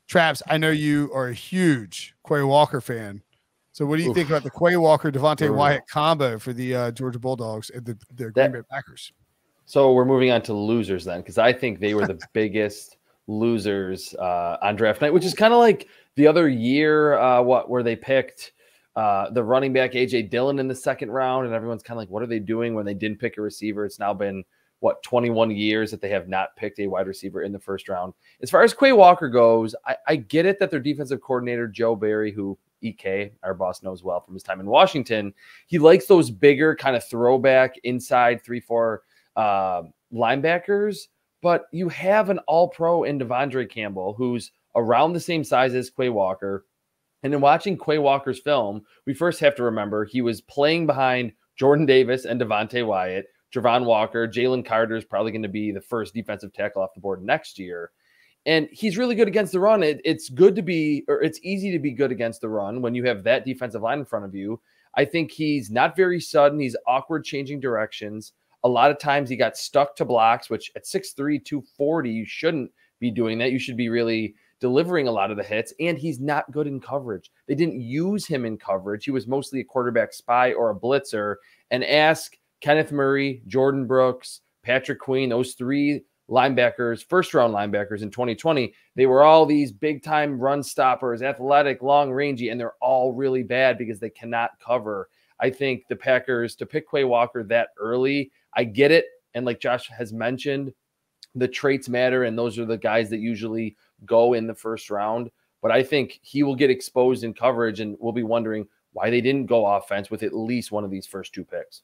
Traps, I know you are a huge Quay Walker fan. So what do you think about the Quay Walker, Devontae Wyatt combo for the Georgia Bulldogs and the Green Bay Packers? So we're moving on to losers then, because I think they were the biggest losers on draft night, which is kind of like the other year, where they picked the running back A.J. Dillon in the second round, and everyone's kind of like, what are they doing when they didn't pick a receiver? It's now been, 21 years that they have not picked a wide receiver in the first round. As far as Quay Walker goes, I get it that their defensive coordinator, Joe Barry, who EK, our boss, knows well from his time in Washington, he likes those bigger kind of throwback inside 3-4 linebackers, but you have an all-pro in Devondre Campbell, who's around the same size as Quay Walker. And in watching Quay Walker's film, we first have to remember he was playing behind Jordan Davis and Devontae Wyatt, Javon Walker. Jalen Carter is probably going to be the first defensive tackle off the board next year. And he's really good against the run. It's easy to be good against the run when you have that defensive line in front of you. I think he's not very sudden. He's awkward changing directions. A lot of times he got stuck to blocks, which at 6'3", 240, you shouldn't be doing that. You should be really delivering a lot of the hits, and he's not good in coverage. They didn't use him in coverage. He was mostly a quarterback spy or a blitzer. And ask Kenneth Murray, Jordan Brooks, Patrick Queen, those three linebackers, first-round linebackers in 2020, they were all these big-time run stoppers, athletic, long, rangy, and they're all really bad because they cannot cover. I think the Packers, to pick Quay Walker that early, I get it. And like Josh has mentioned, the traits matter, and those are the guys that usually go in the first round. But I think he will get exposed in coverage, and we'll be wondering why they didn't go offense with at least one of these first two picks.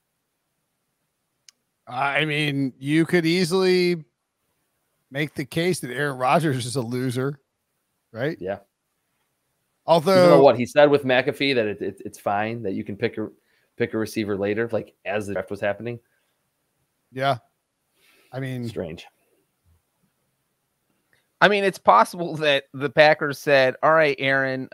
I mean, you could easily make the case that Aaron Rodgers is a loser, right? Yeah. Although what he said with McAfee, that it's fine that you can pick a receiver later, like as the draft was happening. Yeah. I mean, strange. I mean, it's possible that the Packers said, all right, Aaron,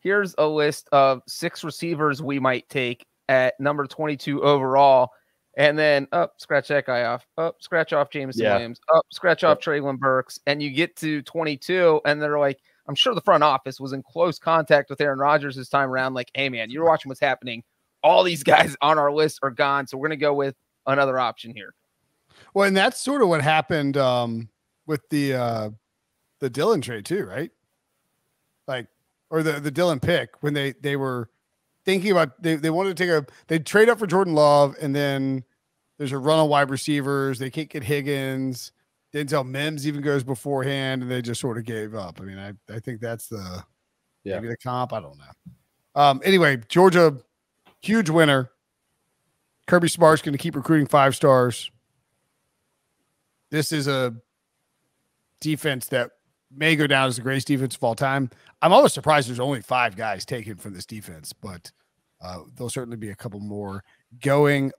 here's a list of 6 receivers we might take at number 22 overall. And then scratch that guy off. Scratch off Jameson Williams. Scratch off Treylon Burks. And you get to 22, and they're like, I'm sure the front office was in close contact with Aaron Rodgers this time around. Like, hey, man, you're watching what's happening. All these guys on our list are gone, so we're going to go with another option here. Well, and that's sort of what happened with the Dillon trade too, right? Like, or the Dillon pick, when they were thinking about, they wanted to take they'd trade up for Jordan Love, and then there's a run on wide receivers. They can't get Higgins. Denzel Mims even goes beforehand, and they just sort of gave up. I mean, I think that's maybe the comp. I don't know. Anyway, Georgia, huge winner. Kirby Smart's going to keep recruiting 5 stars. This is a defense that may go down as the greatest defense of all time. I'm always surprised there's only 5 guys taken from this defense, but there'll certainly be a couple more going.